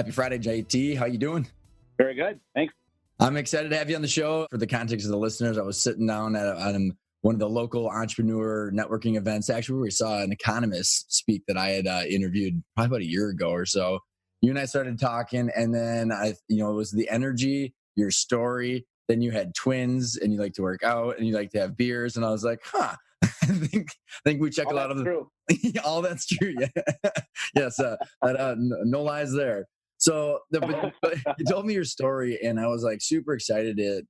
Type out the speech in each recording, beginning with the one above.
Happy Friday, JT. How you doing? Very good. Thanks. I'm excited to have you on the show. For the context of the listeners, I was sitting down on one of the local entrepreneur networking events, actually, where we saw an economist speak that I had interviewed probably about a year ago or so. You and I started talking, and then it was the energy, your story. Then you had twins, and you like to work out, and you like to have beers, and I was like, I think we check a lot of the. All that's true. Yeah. Yes. No lies there. So but you told me your story, and I was like super excited to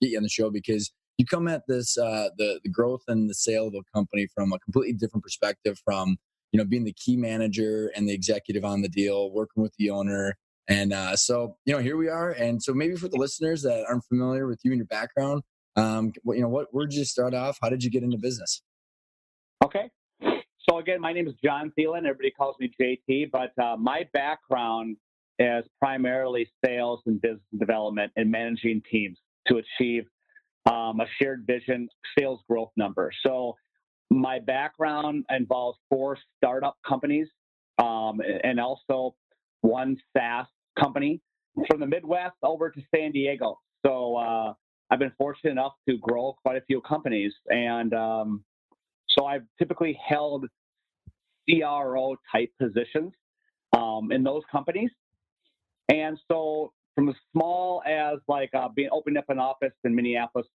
get you on the show because you come at this the growth and the sale of a company from a completely different perspective, from being the key manager and the executive on the deal, working with the owner, and so here we are. And so maybe for the listeners that aren't familiar with you and your background, where did you start off? How did you get into business? Okay. So again, my name is Jon Thielen. Everybody calls me JT, but my background is primarily sales and business development and managing teams to achieve a shared vision, sales growth number. So my background involves 4 startup companies and also 1 SaaS company from the Midwest over to San Diego. So I've been fortunate enough to grow quite a few companies. And so I've typically held CRO type positions in those companies. And so from as small as opening up an office in Minneapolis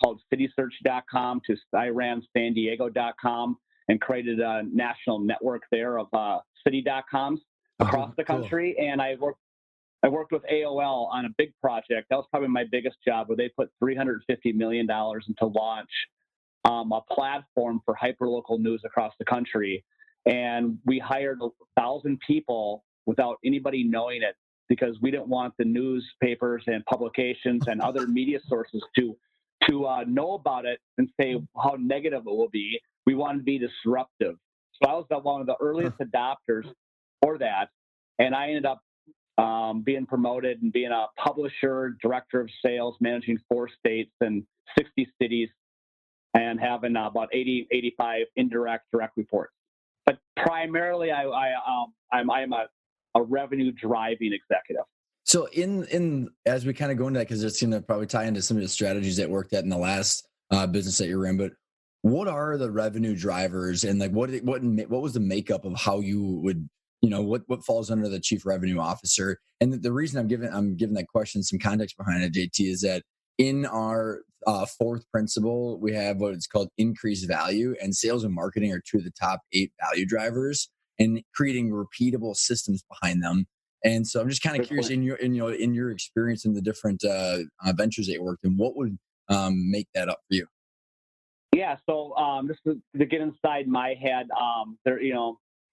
called citysearch.com to I ran sandiego.com and created a national network there of city.coms across the country. Cool. And I worked with AOL on a big project. That was probably my biggest job, where they put $350 million into launch a platform for hyperlocal news across the country. And we hired 1,000 people without anybody knowing it, because we didn't want the newspapers and publications and other media sources to know about it and say how negative it will be. We wanted to be disruptive. So I was one of the earliest adopters for that. And I ended up being promoted and being a publisher, director of sales, managing 4 states and 60 cities, and having about 80, 85 indirect, direct reports. But primarily, I'm a revenue driving executive. So in as we kind of go into that, because it's going to probably tie into some of the strategies that worked at in the last business that you're in, but what are the revenue drivers, and what was the makeup of how you would, what falls under the chief revenue officer? And the reason I'm giving that question some context behind it, JT, is that in our 4th principle, we have what it's called increased value, and sales and marketing are 2 of the top 8 value drivers, and creating repeatable systems behind them. And so I'm just kind of curious, in your experience in the different ventures that you worked in, what would make that up for you? Yeah. So just to get inside my head,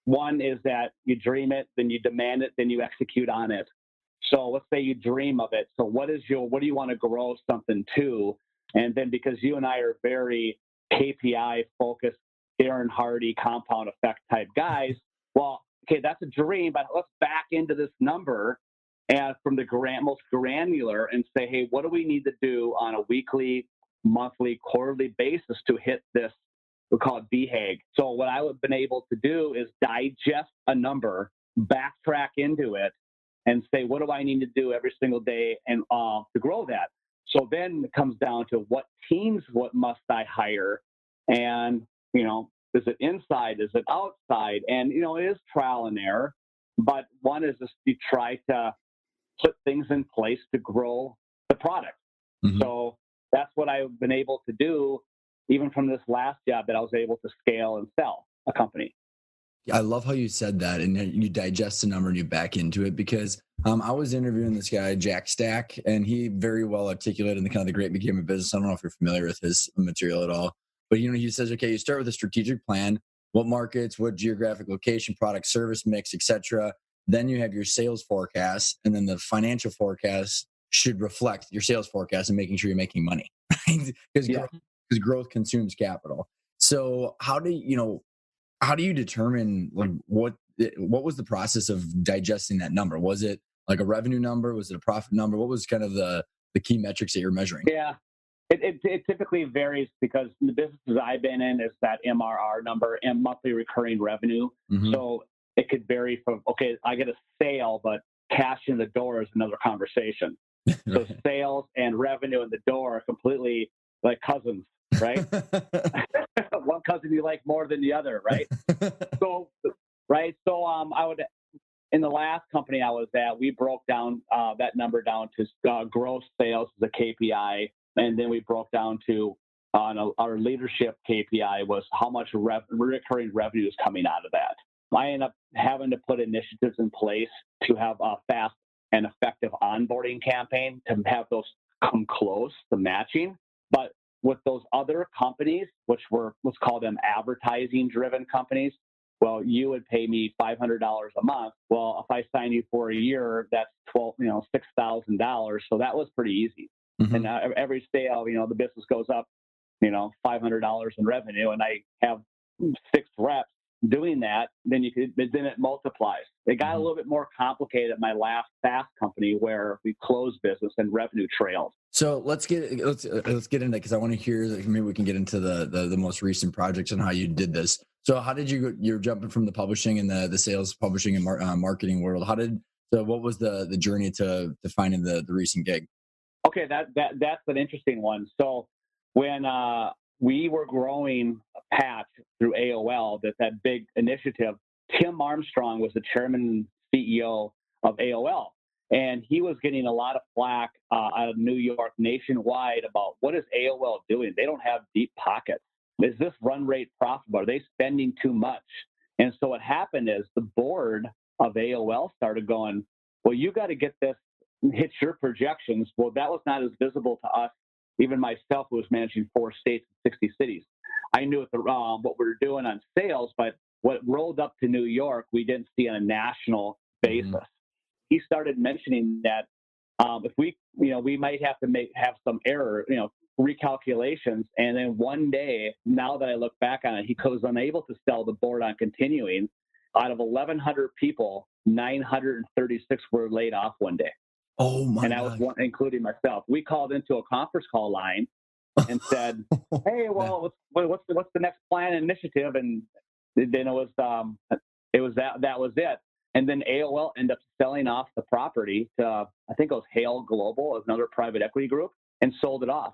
one is that you dream it, then you demand it, then you execute on it. So let's say you dream of it. So what do you want to grow something to? And then, because you and I are very KPI focused, Darren Hardy compound effect type guys, well, okay, that's a dream, but let's back into this number and from the most granular and say, hey, what do we need to do on a weekly, monthly, quarterly basis to hit this? We call it BHAG. So what I would have been able to do is digest a number, backtrack into it, and say, what do I need to do every single day and to grow that? So then it comes down to what teams, what must I hire? And, is it inside? Is it outside? And, it is trial and error, but one is just to try to put things in place to grow the product. Mm-hmm. So that's what I've been able to do, even from this last job, that I was able to scale and sell a company. I love how you said that, and you digest the number and you back into it, because I was interviewing this guy, Jack Stack, and he very well articulated the kind of the great beginning of business. I don't know if you're familiar with his material at all, but he says, okay, you start with a strategic plan, what markets, what geographic location, product, service mix, etc. Then you have your sales forecast, and then the financial forecast should reflect your sales forecast and making sure you're making money, right? Because growth consumes capital. So how do you determine what was the process of digesting that number? Was it like a revenue number? Was it a profit number? What was kind of the key metrics that you're measuring? Yeah, it typically varies, because the businesses I've been in is that MRR number, and monthly recurring revenue. Mm-hmm. So it could vary from, okay, I get a sale, but cash in the door is another conversation. So sales and revenue in the door are completely like cousins, right? One cousin you like more than the other, right? So, right. So, in the last company I was at, we broke down that number down to gross sales as a KPI, and then we broke down to our leadership KPI was how much recurring revenue is coming out of that. I ended up having to put initiatives in place to have a fast and effective onboarding campaign to have those come close to matching. But with those other companies, which were, let's call them advertising-driven companies, well, you would pay me $500 a month. Well, if I sign you for a year, that's $6,000. So that was pretty easy. Mm-hmm. And every sale, the business goes up, $500 in revenue, and I have 6 reps doing that, then it multiplies. It got a little bit more complicated at my last SaaS company where we closed business and revenue trailed. So let's get into it, because I want to hear, maybe we can get into the most recent projects and how you did this. So how did you're jumping from the publishing and the sales, publishing and marketing world? What was the journey to finding the recent gig? Okay, that's an interesting one. So when we were growing Patch through AOL, that big initiative, Tim Armstrong was the chairman and CEO of AOL. And he was getting a lot of flack out of New York nationwide about what is AOL doing? They don't have deep pockets. Is this run rate profitable? Are they spending too much? And so what happened is the board of AOL started going, well, you got to get this, hit your projections. Well, that was not as visible to us. Even myself, who was managing 4 states and 60 cities. I knew what we were doing on sales, but what rolled up to New York, we didn't see on a national basis. Mm-hmm. He started mentioning that if we might have to have some error, recalculations. And then one day, now that I look back on it, he was unable to sell the board on continuing. Out of 1,100 people, 936 were laid off one day. Oh my! And that was one, including myself. We called into a conference call line and said, "Hey, well, what's the next plan and initiative?" And then it was that was it. And then AOL ended up selling off the property to, I think it was Hale Global, another private equity group, and sold it off.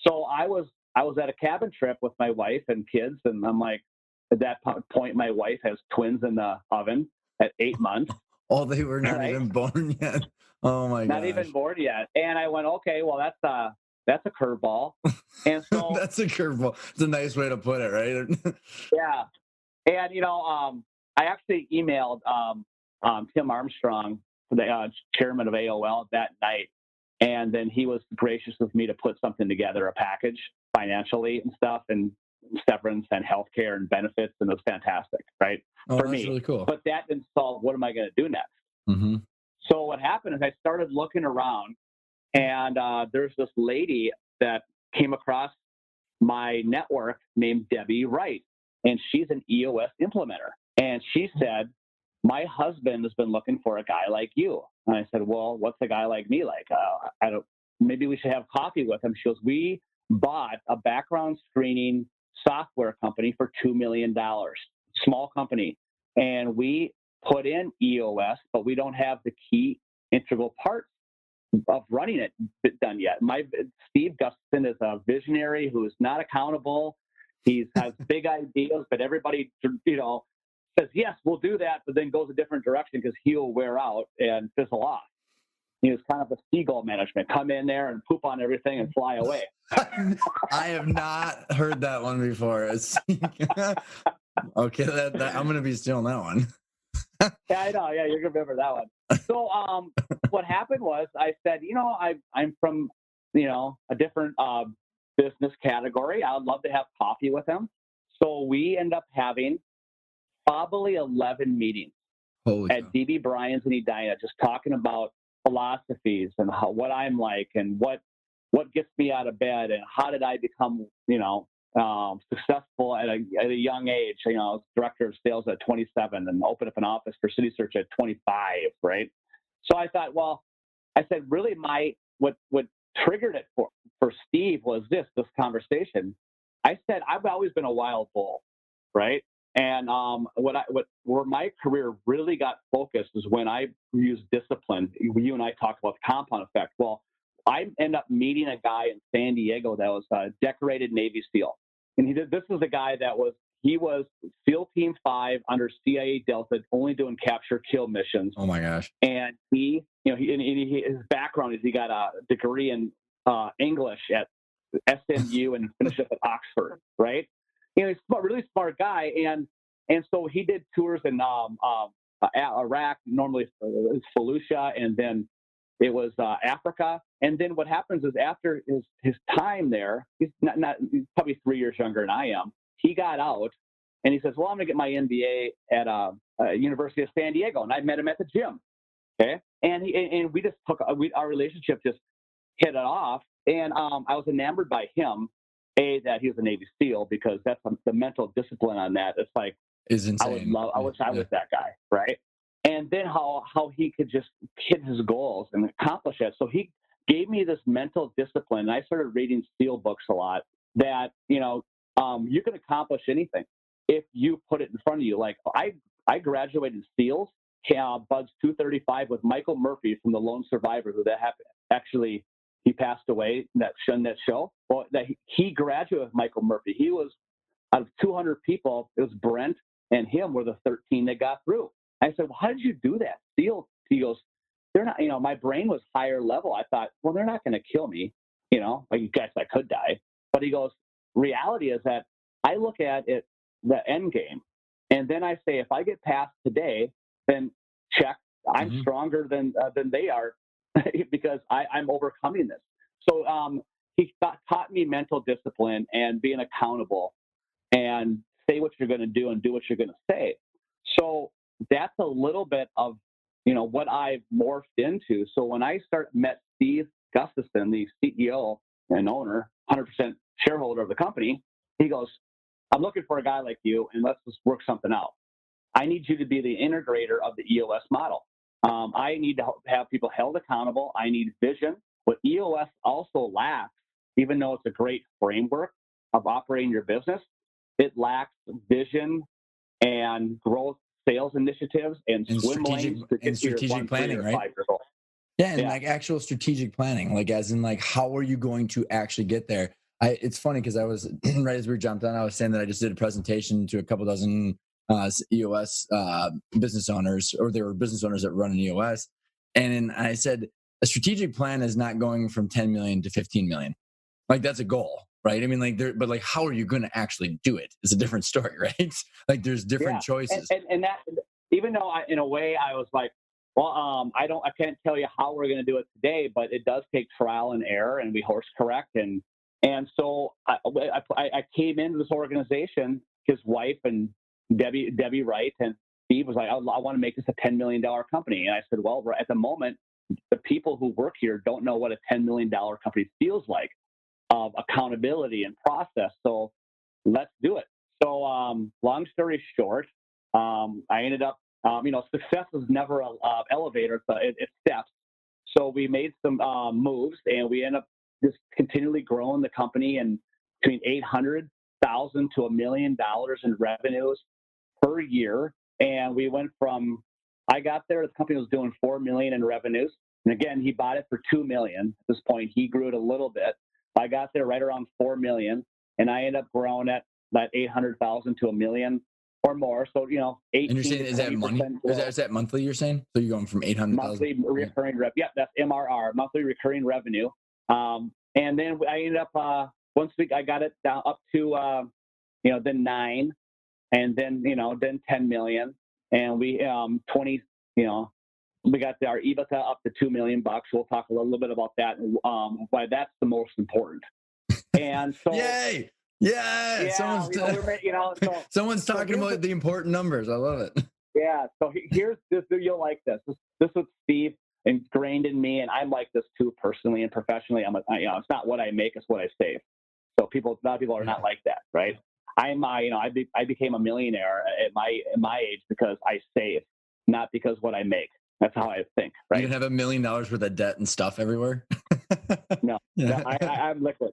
So I was at a cabin trip with my wife and kids, and I'm like, at that point, my wife has twins in the oven at 8 months. Oh, they were not even born yet. Oh my god! Not even born yet. And I went, okay, well, that's a curveball. And so that's a curveball. It's a nice way to put it, right? Yeah. And I actually emailed Tim Armstrong, the chairman of AOL, that night, and then he was gracious with me to put something together, a package financially and stuff, and severance and healthcare and benefits, and it was fantastic, right? For me, really cool. But that didn't solve what am I going to do next. Mm-hmm. So what happened is I started looking around, and there's this lady that came across my network named Debbie Wright, and she's an EOS implementer. And she said, my husband has been looking for a guy like you. And I said, well, what's a guy like me like? Maybe we should have coffee with him. She goes, we bought a background screening software company for $2 million, small company. And we put in EOS, but we don't have the key integral parts of running it done yet. Steve Gustafson is a visionary who is not accountable. He has big ideas, but everybody, says, yes, we'll do that, but then goes a different direction because he'll wear out and fizzle off. He was kind of a seagull management, come in there and poop on everything and fly away. I have not heard that one before. Okay, I'm going to be stealing that one. Yeah, I know. Yeah, you're going to remember that one. So what happened was I said, I'm from, a different business category. I would love to have coffee with him. So we end up having probably 11 meetings at DB Bryan's in Edina, just talking about philosophies and what I'm like and what gets me out of bed and how did I become, successful at a young age. I was director of sales at 27 and opened up an office for City Search at 25, right? So I thought, I said, really what triggered it for Steve was this conversation. I said, I've always been a wild bull, right? And where my career really got focused is when I used discipline. You and I talked about the compound effect. Well, I ended up meeting a guy in San Diego that was a decorated Navy SEAL, and this was a guy that he was SEAL Team 5 under CIA Delta, only doing capture kill missions. Oh my gosh! And his background is he got a degree in English at SMU and finished up at Oxford, right? He's a really smart guy, and so he did tours in Iraq, normally Fallujah, and then it was Africa. And then what happens is after his time there, he's he's probably 3 years younger than I am. He got out, and he says, "Well, I'm going to get my MBA at University of San Diego." And I met him at the gym, okay? And we just our relationship just hit it off, and I was enamored by him. That he was a Navy SEAL, because that's the mental discipline on that. It's like, is insane. I wish I was that guy, right? And then how he could just hit his goals and accomplish it. So he gave me this mental discipline. And I started reading SEAL books a lot. That you can accomplish anything if you put it in front of you. Like I graduated SEALs, Buds 235 with Michael Murphy from the Lone Survivor, who that happened actually. He passed away in that show. Well, he graduated with Michael Murphy. He was, out of 200 people, it was Brent and him were the 13 that got through. I said, "Well, how did you do that?" He goes, "They're not, my brain was higher level. I thought, well, they're not going to kill me. I guess I could die." But he goes, reality is that I look at it, the end game, and then I say, if I get past today, then check, I'm stronger than they are. Because I'm overcoming this. So he taught me mental discipline and being accountable and say what you're going to do and do what you're going to say. So that's a little bit of, what I've morphed into. So when I met Steve Gustafson, the CEO and owner, 100% shareholder of the company, he goes, "I'm looking for a guy like you, and let's just work something out. I need you to be the integrator of the EOS model. I need to have people held accountable. I need vision. What EOS also lacks, even though it's a great framework of operating your business, it lacks vision and growth sales initiatives and swim lanes to get strategic planning, right? Yeah, and like actual strategic planning, like as in like how are you going to actually get there? It's funny because I was right as we jumped on, I was saying that I just did a presentation to a couple dozen EOS business owners, or they were business owners that run an EOS. And I said, a strategic plan is not going from 10 million to 15 million. Like that's a goal, right? I mean, but like, how are you going to actually do it? It's a different story, right? Like there's different choices. And that, even though in a way I was like, well, I can't tell you how we're going to do it today, but it does take trial and error, and we course correct. And so I came into this organization, his wife and Debbie Wright and Steve was like, I want to make this a $10 million company. And I said, well, at the moment, the people who work here don't know what a $10 million company feels like, of accountability and process. So let's do it. So long story short, I ended up, success is never an elevator, it's steps. So we made some moves, and we ended up just continually growing the company, and between $800,000 to $1 million in revenues per year. And we went from, I got there, the company was doing $4 million in revenues. And again, he bought it for $2 million. At this point, he grew it a little bit. I got there right around $4 million, and I ended up growing at that $800,000 to $1 million or more. So, 18. And you're saying, is that money? Is that monthly, you're saying? So you're going from 800,000? Monthly recurring revenue. Yeah, that's MRR, monthly recurring revenue. And then I ended up, once I got it down up to, then 9, and then, then 10 million. And we, we got our EBITDA up to $2 million. We'll talk a little bit about that, why that's the most important. And so, yay! Yeah, someone's talking about the important numbers. I love it. Yeah. So here's this. You'll like this. This is Steve ingrained in me, and I'm like this too, personally and professionally. It's not what I make; it's what I save. So a lot of people are not like that, right? I became a millionaire at my age because I save, not because what I make. That's how I think, right? You didn't have $1 million worth of debt and stuff everywhere? No, I'm liquid.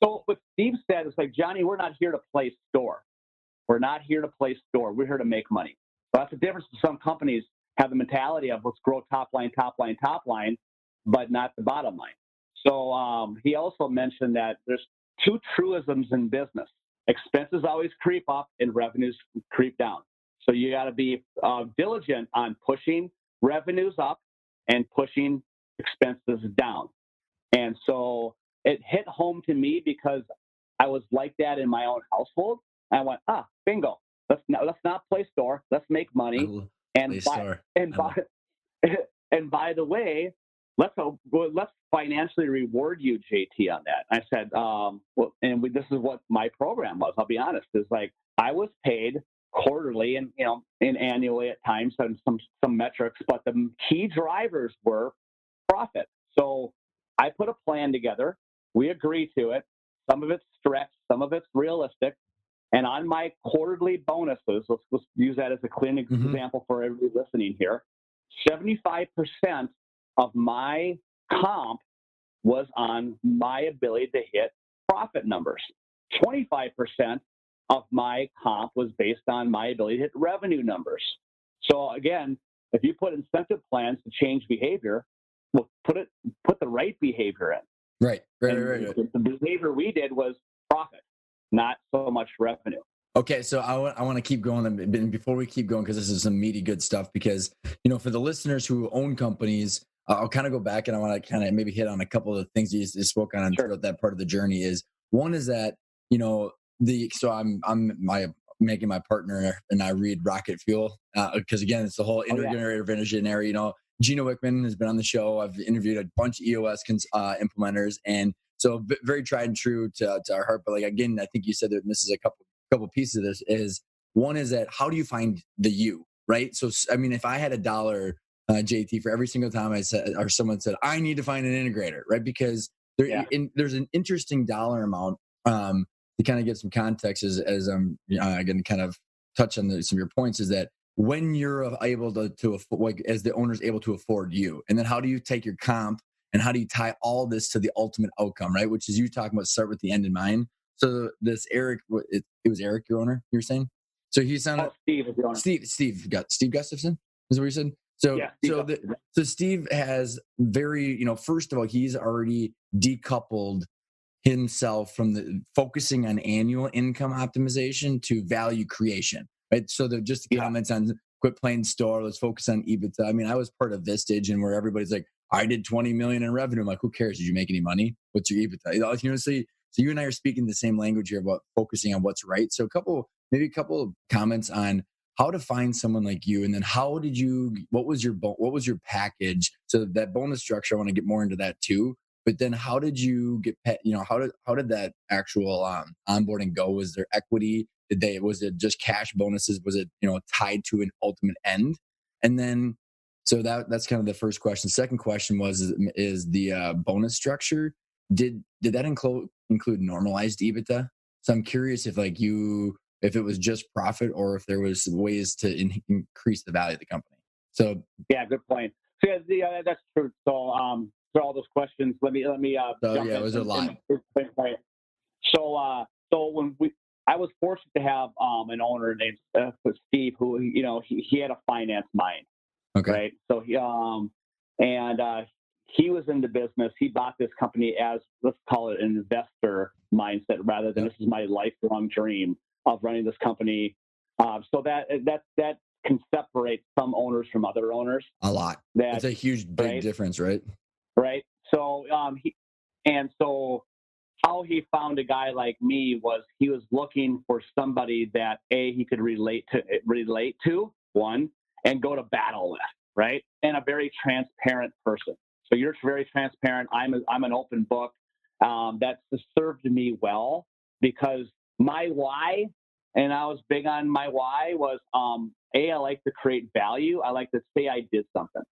So with Steve said, it's like, Johnny, we're not here to play store. We're not here to play store. We're here to make money. So that's the difference. Some companies have the mentality of let's grow top line, but not the bottom line. So he also mentioned that there's two truisms in business. Expenses always creep up and revenues creep down. So you got to be diligent on pushing revenues up and pushing expenses down. And so it hit home to me because I was like that in my own household. I went, bingo. Let's not play store. Let's make money. And by the way, let's financially reward you, JT, on that. I said, this is what my program was. I'll be honest. Is like I was paid quarterly and annually at times on some metrics, but the key drivers were profit. So I put a plan together. We agreed to it. Some of it's stretched, some of it's realistic. And on my quarterly bonuses, let's use that as a clean example for everybody listening here. 75% of my comp was on my ability to hit profit numbers. 25% of my comp was based on my ability to hit revenue numbers. So again, if you put incentive plans to change behavior, well, put the right behavior in. Right. The behavior we did was profit, not so much revenue. Okay, so I want to keep going, and before we keep going, because this is some meaty good stuff, because for the listeners who own companies, I'll kind of go back and I want to kind of maybe hit on a couple of the things you spoke on throughout that part of the journey. Is one is that so I'm making my partner and I read Rocket Fuel because again it's the whole integrator visionary. Gino Wickman has been on the show. I've interviewed a bunch of EOS implementers, and so very tried and true to our heart. But like again, I think you said that this is a couple pieces of this. Is one is that how do you find the you, right? So I mean, if I had $1, JT, for every single time I said or someone said I need to find an integrator, right? Because there's an interesting dollar amount to kind of get some context as I'm going to kind of touch on some of your points is that when you're able to like as the owner's able to afford you, and then how do you take your comp and how do you tie all this to the ultimate outcome, right? Which is you talking about start with the end in mind. So this Eric, it was Eric, your owner, you were saying? So he sounded Steve is the owner. Steve Gustafson is what you said. So so Steve has very, first of all, he's already decoupled himself from the focusing on annual income optimization to value creation, right? So the just comments on quit playing store, let's focus on EBITDA. I mean, I was part of Vistage and where everybody's like, I did 20 million in revenue. I'm like, who cares? Did you make any money? What's your EBITDA? So you and I are speaking the same language here about focusing on what's right. So maybe a couple of comments on how to find someone like you, and then what was your package? So that bonus structure, I want to get more into that too. But then how did you get, how did that actual onboarding go? Was there equity? Was it just cash bonuses? Was it, tied to an ultimate end? And then, so that's kind of the first question. Second question is the bonus structure. Did that include normalized EBITDA? So I'm curious if if it was just profit or if there was ways to increase the value of the company. So yeah, good point. So that's true. So for all those questions, let me jump in. It was a lot. So when I was fortunate to have an owner named Steve, who he had a finance mind. Okay. Right. So he was in the business. He bought this company as, let's call it, an investor mindset rather than this is my lifelong dream of running this company. So that can separate some owners from other owners. A lot. That's a huge, big difference, right? Right. So so how he found a guy like me was he was looking for somebody that he could relate to one and go to battle with, right? And a very transparent person. So you're very transparent. I'm an open book. That's served me well because my why, and I was big on my why, was I like to create value. I like to say I did something.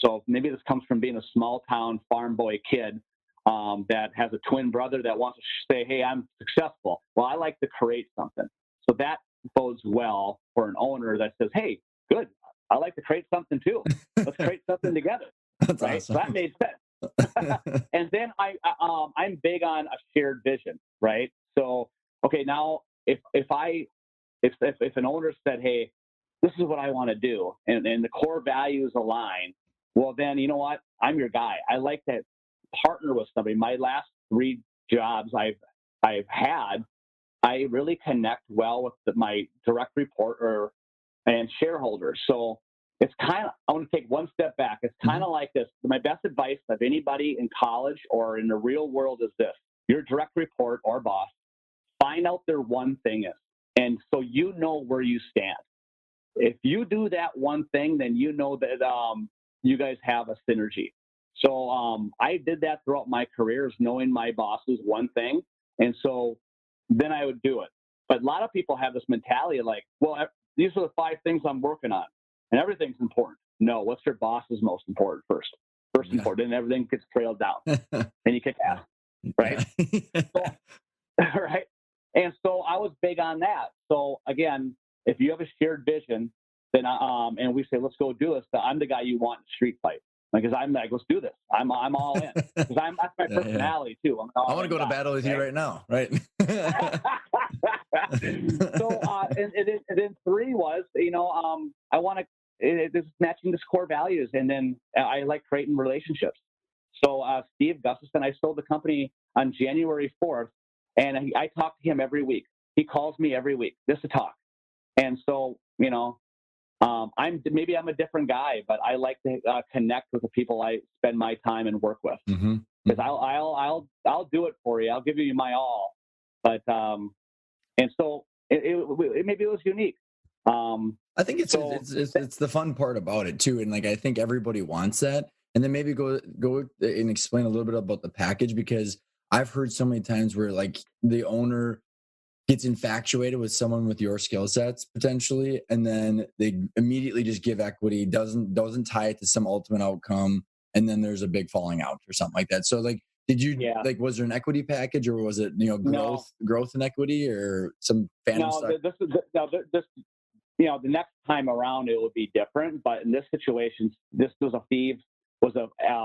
So maybe this comes from being a small town farm boy kid that has a twin brother that wants to say, hey, I'm successful. Well, I like to create something. So that bodes well for an owner that says, hey, good. I like to create something too. Let's create something together. That's right? awesome. So that made sense. And then I'm big on a shared vision, right? So, okay, now if an owner said, hey, this is what I want to do, and the core values align, well, then you know what? I'm your guy. I like to partner with somebody. My last 3 jobs I've had, I really connect well with my direct report and shareholders. So it's kind of, I want to take one step back. It's kind of like this. My best advice of anybody in college or in the real world is this: your direct report or boss, find out their one thing is, and so you know where you stand. If you do that one thing, then you know that you guys have a synergy. So I did that throughout my career, is knowing my boss's one thing, and so then I would do it. But a lot of people have this mentality like, well, these are the 5 things I'm working on, and everything's important. No, what's your boss's most important first? First important, and everything gets trailed down, and you kick ass, right? So, right. And so I was big on that. So again, if you have a shared vision, then and we say, let's go do this, I'm the guy you want in a street fight. Because I'm like, let's do this. I'm all in. Because that's my personality too. I want to go to battle with you right now, right? So and then 3 was, I want to. It's matching this core values, and then I like creating relationships. So Steve Gustafson, I sold the company on January 4th, and I talk to him every week. He calls me every week just to talk. And so, I'm a different guy, but I like to connect with the people I spend my time and work with. Because I'll do it for you. I'll give you my all. But and so maybe it was unique. I think it's the fun part about it too, and like I think everybody wants that. And then maybe go and explain a little bit about the package, because I've heard so many times where like the owner gets infatuated with someone with your skill sets potentially, and then they immediately just give equity, doesn't tie it to some ultimate outcome, and then there's a big falling out or something like that. So like, did you like, was there an equity package, or was it growth and equity, or some phantom stock? The next time around it would be different, but in this situation, this was a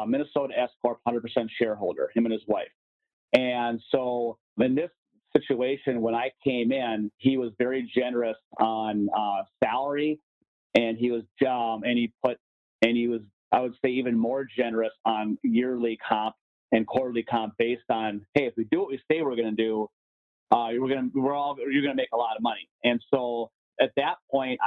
Minnesota S Corp 100% shareholder, him and his wife. And so in this situation, when I came in, he was very generous on salary, and he was I would say even more generous on yearly comp and quarterly comp, based on, hey, if we do what we say we're going to do, you're going to make a lot of money. And so at that point,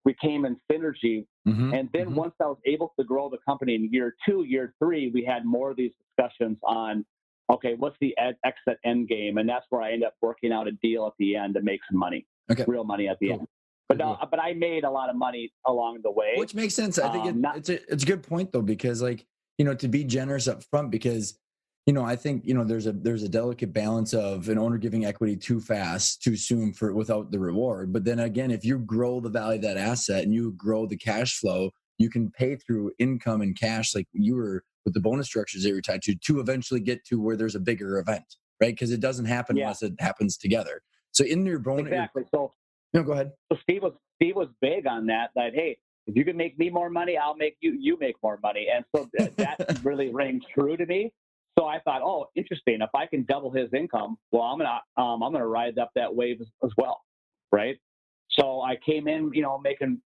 we came in synergy. And then once I was able to grow the company in year 2, year 3, we had more of these discussions on, okay, what's the exit end game? And that's where I ended up working out a deal at the end to make some money, real money at the end. But but I made a lot of money along the way. Which makes sense. I think it's a good point though, because like, to be generous up front, because, I think, there's a delicate balance of an owner giving equity too fast, too soon without the reward. But then again, if you grow the value of that asset and you grow the cash flow, you can pay through income and cash, like you were with the bonus structures that you're tied to eventually get to where there's a bigger event, right? Because it doesn't happen unless it happens together. So in your bonus, exactly. So go ahead. So Steve was big on that. Hey, if you can make me more money, I'll make you make more money. And so that really rang true to me. So I thought, oh, interesting. If I can double his income, well, I'm gonna ride up that wave as well, right? So I came in, making,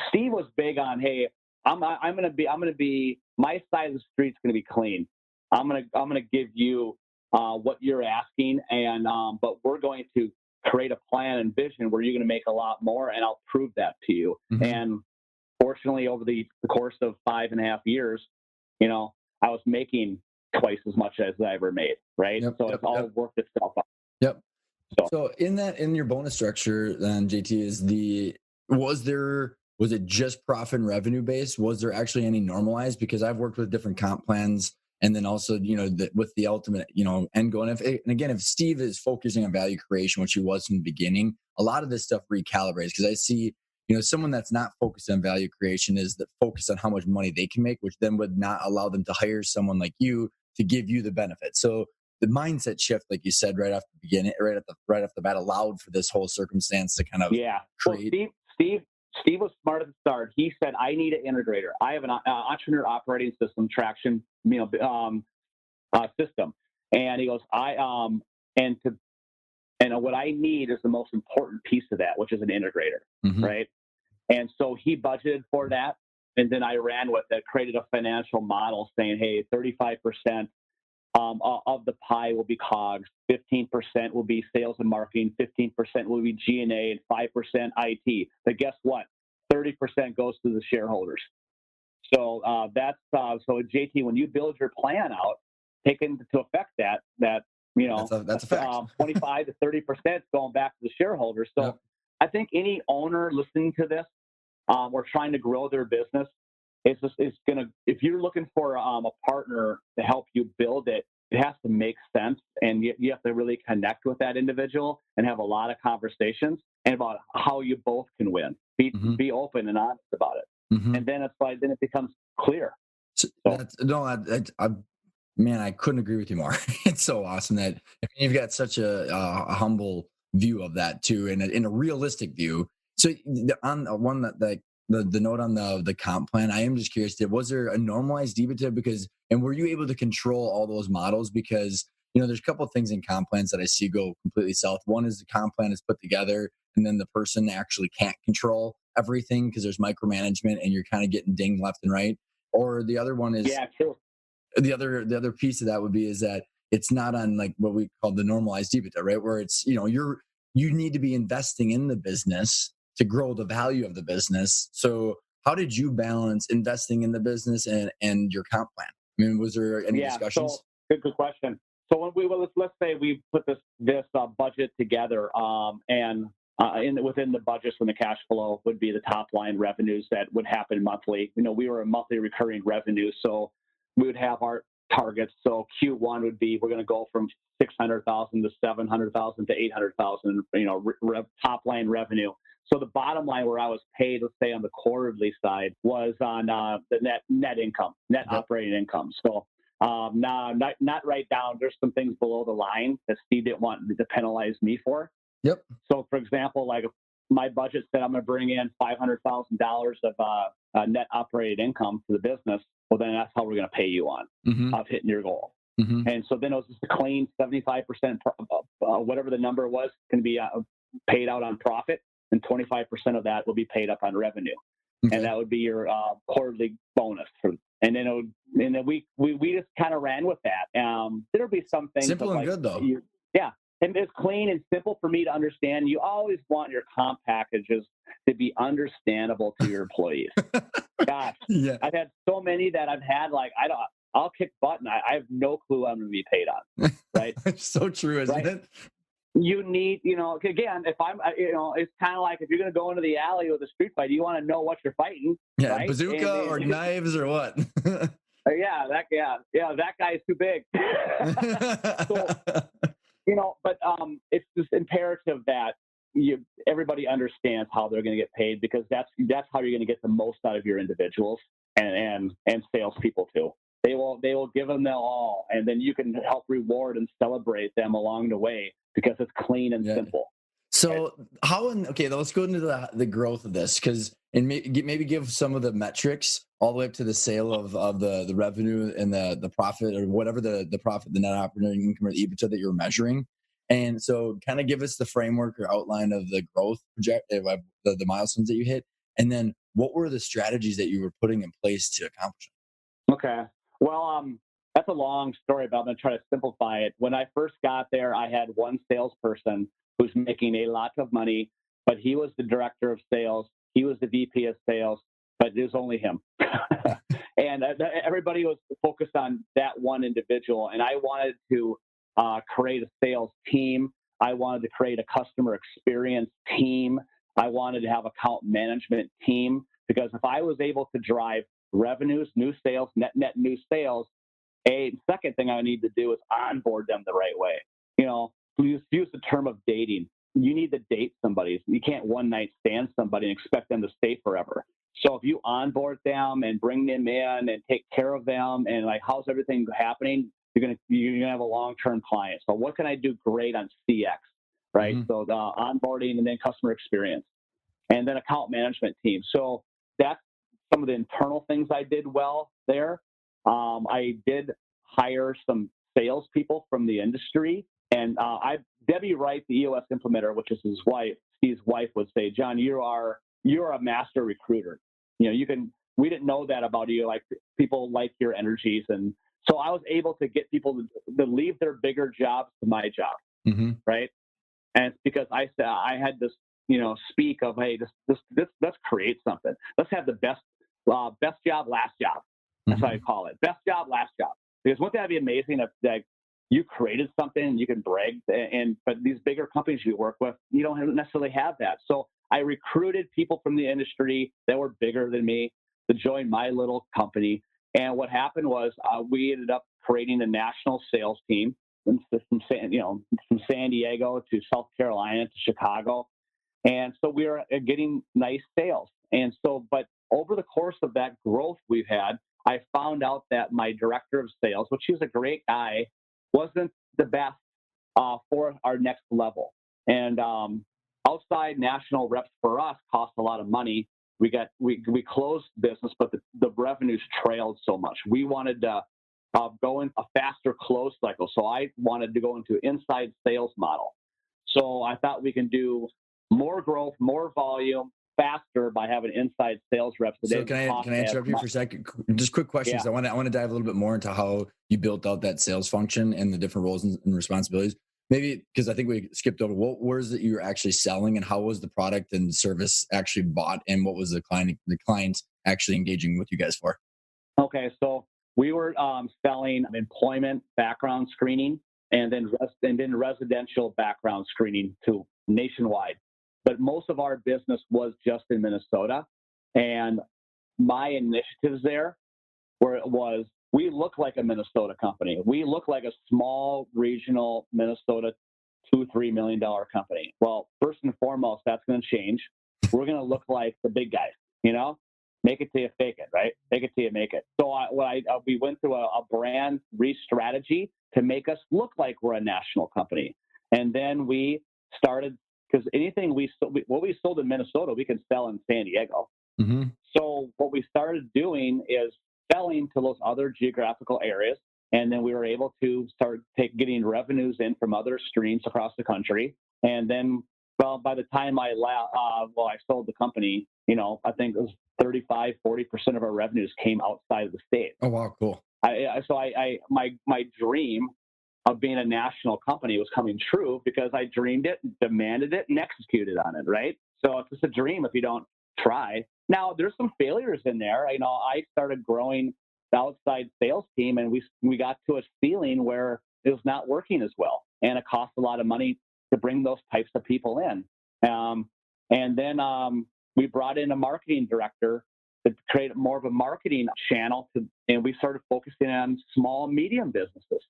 Steve was big on, hey, I'm gonna be my side of the street's gonna be clean. I'm gonna give you what you're asking, and but we're going to create a plan and vision where you're going to make a lot more, and I'll prove that to you. And fortunately, over the course of 5.5 years, I was making twice as much as I ever made, right? It's all worked itself out. So in your bonus structure, then JT, was it just profit and revenue based? Was there actually any normalized? Because I've worked with different comp plans, and then also, with the ultimate, end goal. And if Steve is focusing on value creation, which he was from the beginning, a lot of this stuff recalibrates, because I see, someone that's not focused on value creation is that focused on how much money they can make, which then would not allow them to hire someone like you to give you the benefit. So the mindset shift, like you said, right off the beginning, right off the bat, allowed for this whole circumstance to kind of create. Well, Steve was smart at the start. He said, I need an integrator. I have an entrepreneur operating system, Traction, system. And he goes, and what I need is the most important piece of that, which is an integrator, right? And so he budgeted for that. And then I ran with it, created a financial model saying, hey, 35% of the pie will be COGS, 15% will be sales and marketing, 15% will be G&A, and 5% IT. But guess what? 30% goes to the shareholders. So so JT, when you build your plan out, take into effect that that's a fact. 25 to 30% going back to the shareholders. So yep. I think any owner listening to this or trying to grow their business, if you're looking for a partner to help you build it, it has to make sense, and you have to really connect with that individual and have a lot of conversations and about how you both can win. Be open and honest about it, and then then it becomes clear. Man, I couldn't agree with you more. It's so awesome that you've got such a humble view of that too, and in a realistic view. So on one the note on the comp plan, I am just curious, was there a normalized EBITDA and were you able to control all those models? Because, there's a couple of things in comp plans that I see go completely south. One is the comp plan is put together and then the person actually can't control everything because there's micromanagement and you're kind of getting dinged left and right. Or the other one is, yeah, true. The other piece of that would be is that it's not on like what we call the normalized EBITDA, right? Where it's, you need to be investing in the business to grow the value of the business. So how did you balance investing in the business and your comp plan? I mean, was there any discussions? So good question. So when let's say we put this budget together, and within the budgets, when the cash flow would be the top line revenues that would happen monthly. We were a monthly recurring revenue, so we would have our targets. So Q1 would be, we're going to go from 600,000 to 700,000 to 800,000, top line revenue. So the bottom line where I was paid, let's say on the quarterly side, was on the net income, net operating income. So now, not right down. There's some things below the line that Steve didn't want to penalize me for. Yep. So for example, like my budget said I'm going to bring in $500,000 of net operating income to the business. Well, then that's how we're going to pay you on of hitting your goal. And so then it was just a clean 75%, whatever the number was, can be paid out on profit, and 25% of that will be paid up on revenue. Okay. And that would be your quarterly bonus. And then we just kind of ran with that. There'll be some things simple and good though. Yeah. And it's clean and simple for me to understand. You always want your comp packages to be understandable to your employees. Gosh, yeah. I've had so many that I've had, like, I'll kick butt and I have no clue I'm going to be paid on. Right. It's so true, isn't it? You need, again, if I'm, it's kind of like if you're going to go into the alley with a street fight, you want to know what you're fighting. Yeah. Right? Bazooka or knives or what? That guy's too big. So, but it's just imperative that everybody understands how they're going to get paid, because that's how you're going to get the most out of your individuals and salespeople too. They will give them their all, and then you can help reward and celebrate them along the way because it's clean and simple. So let's go into the growth of this, and maybe give some of the metrics all the way up to the sale of the revenue and the profit, or whatever the profit, the net operating income, or the EBITDA that you're measuring. And so kind of give us the framework or outline of the growth project, the milestones that you hit. And then what were the strategies that you were putting in place to accomplish it? Okay. Well, that's a long story, but I'm going to try to simplify it. When I first got there, I had one salesperson who's making a lot of money, but he was the director of sales. He was the VP of sales, but it was only him. And everybody was focused on that one individual. And I wanted to create a sales team. I wanted to create a customer experience team. I wanted to have account management team, because if I was able to drive revenues, new sales, net new sales, a second thing I need to do is onboard them the right way. Use the term of dating. You need to date somebody. You can't one night stand somebody and expect them to stay forever. So if you onboard them and bring them in and take care of them and like, how's everything happening, you're gonna have a long-term client. So what can I do great on CX, right? So the onboarding, and then customer experience, and then account management team. So that's some of the internal things I did well there. I did hire some salespeople from the industry. And Debbie Wright, the EOS implementer, which is his wife, Steve's wife, would say, John, you're a master recruiter. We didn't know that about you. Like, people like your energies. And so I was able to get people to leave their bigger jobs to my job. Mm-hmm. Right. And it's because I had this, speak of, hey, let's create something. Let's have the best job, last job. That's how I call it. Best job, last job. Because wouldn't that be amazing if, like, you created something and you can brag, but these bigger companies you work with, you don't necessarily have that. So I recruited people from the industry that were bigger than me to join my little company. And what happened was we ended up creating a national sales team from San Diego to South Carolina to Chicago. And so we were getting nice sales. And so, but over the course of that growth we've had, I found out that my director of sales, which he was a great guy, wasn't the best for our next level. And outside national reps for us cost a lot of money. We closed business, but the revenues trailed so much. We wanted to go in a faster close cycle. So I wanted to go into an inside sales model. So I thought we can do more growth, more volume, faster by having inside sales reps. So can I interrupt you for a second? Just quick questions. Yeah. I want to dive a little bit more into how you built out that sales function and the different roles and responsibilities. Maybe because I think we skipped over what was it you were actually selling, and how was the product and service actually bought, and what was the client actually engaging with you guys for? Okay, so we were selling employment background screening and then residential background screening too, nationwide. But most of our business was just in Minnesota. And my initiatives there we look like a Minnesota company. We look like a small regional Minnesota $2-3 million company. Well, first and foremost, that's going to change. We're going to look like the big guys, make it till you fake it, right? Fake it till you make it. So we went through a brand re-strategy to make us look like we're a national company. And then we started, because anything what we sold in Minnesota, we can sell in San Diego. Mm-hmm. So what we started doing is selling to those other geographical areas. And then we were able to start getting revenues in from other streams across the country. And then, by the time I sold the company, I think it was 35-40% of our revenues came outside of the state. Oh, wow, cool. My dream of being a national company was coming true because I dreamed it, demanded it, and executed on it, right? So it's just a dream if you don't try. Now, there's some failures in there. I started growing the outside sales team, and we got to a ceiling where it was not working as well, and it cost a lot of money to bring those types of people in. And then we brought in a marketing director to create more of a marketing channel, and we started focusing on small, medium businesses.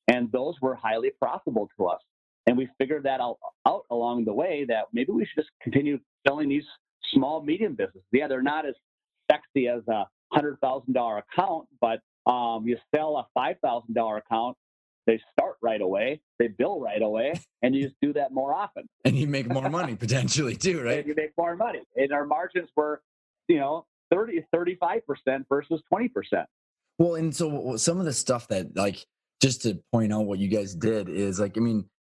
And those were highly profitable to us. And we figured that out along the way that maybe we should just continue selling these small, medium businesses. Yeah, they're not as sexy as a $100,000 account, but you sell a $5,000 account, they start right away, they bill right away, and you just do that more often. And you make more money potentially too, right? And you make more money. And our margins were, 35% versus 20%. Well, and so some of the stuff that, like, just to point out what you guys did is, like,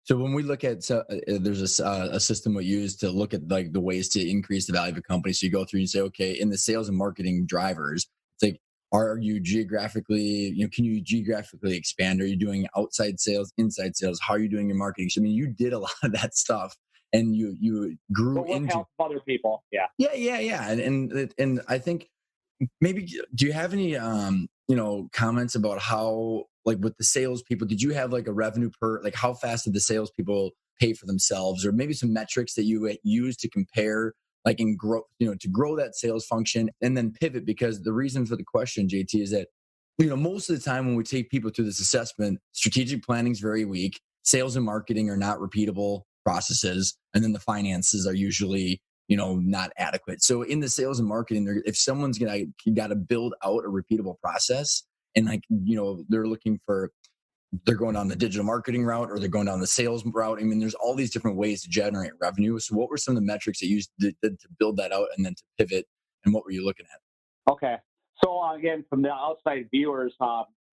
so when we look at, there's a system we use to look at, like, the ways to increase the value of a company. So you go through and say, okay, in the sales and marketing drivers, it's like, are you geographically, can you geographically expand? Are you doing outside sales, inside sales? How are you doing your marketing? So, you did a lot of that stuff, and you grew into help other people. Yeah. Yeah. And I think maybe, do you have any, comments about how, like, with the salespeople, did you have like a revenue per, like, how fast did the salespeople pay for themselves, or maybe some metrics that you use to compare, like, and grow, to grow that sales function and then pivot? Because the reason for the question, JT, is that, most of the time when we take people through this assessment, strategic planning is very weak. Sales and marketing are not repeatable processes. And then the finances are usually, not adequate. So in the sales and marketing, if someone's got to build out a repeatable process, and, like, they're going down the digital marketing route, or they're going down the sales route. There's all these different ways to generate revenue. So what were some of the metrics that you used to build that out and then to pivot, and what were you looking at? Okay. So again, from the outside viewers,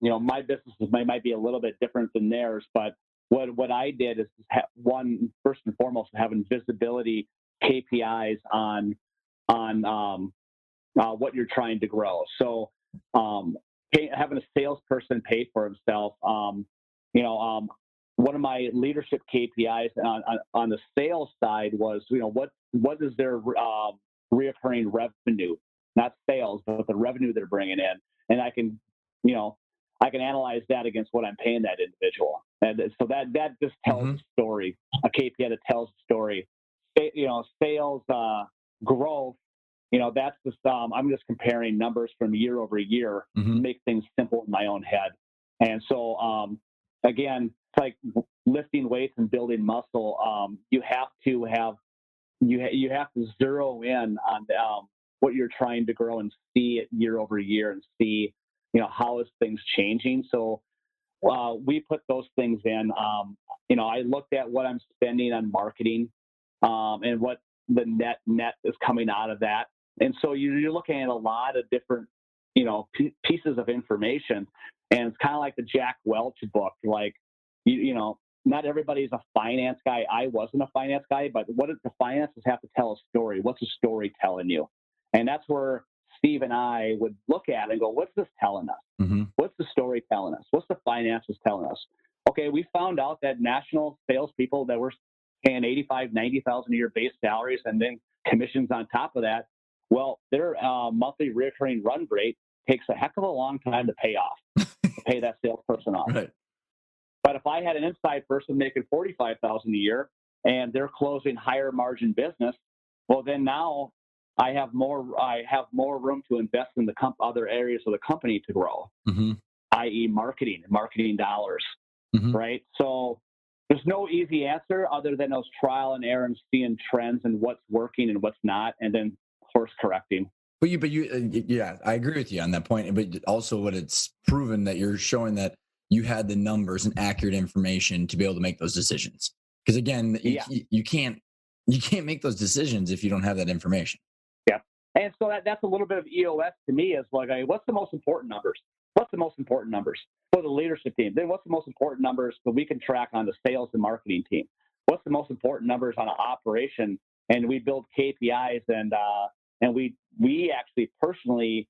my businesses might be a little bit different than theirs, but what I did is first and foremost, having visibility KPIs on what you're trying to grow. So having a salesperson pay for himself, one of my leadership KPIs on the sales side was, what is their reoccurring revenue, not sales, but the revenue they're bringing in, and I can analyze that against what I'm paying that individual, and so that just tells a story, a KPI that tells a story. Sales growth. That's just I'm just comparing numbers from year over year to make things simple in my own head. And so again, it's like lifting weights and building muscle. You have to zero in on what you're trying to grow and see it year over year and see how is things changing. So we put those things in. I looked at what I'm spending on marketing and what the net is coming out of that. And so you're looking at a lot of different, pieces of information. And it's kind of like the Jack Welch book. Like, not everybody's a finance guy. I wasn't a finance guy, but what does the finances have to tell a story? What's the story telling you? And that's where Steve and I would look at it and go, what's this telling us? What's the story telling us? What's the finances telling us? Okay, we found out that national salespeople that were paying $85,000, $90,000 a year base salaries and then commissions on top of that, well, their monthly recurring run rate takes a heck of a long time to pay off, to pay that salesperson off. Right. But if I had an inside person making $45,000 a year and they're closing higher margin business, well, then now I have more room to invest in the other areas of the company to grow, i.e. marketing dollars, right? So there's no easy answer other than those trial and error and seeing trends and what's working and what's not, and then course correcting. But yeah, I agree with you on that point. But also, what it's proven that you're showing that you had the numbers and accurate information to be able to make those decisions. Because again, you can't make those decisions if you don't have that information. Yeah, and so that's a little bit of EOS to me. Is like, what's the most important numbers? What's the most important numbers for the leadership team? Then what's the most important numbers that we can track on the sales and marketing team? What's the most important numbers on an operation? And we build KPIs and we actually personally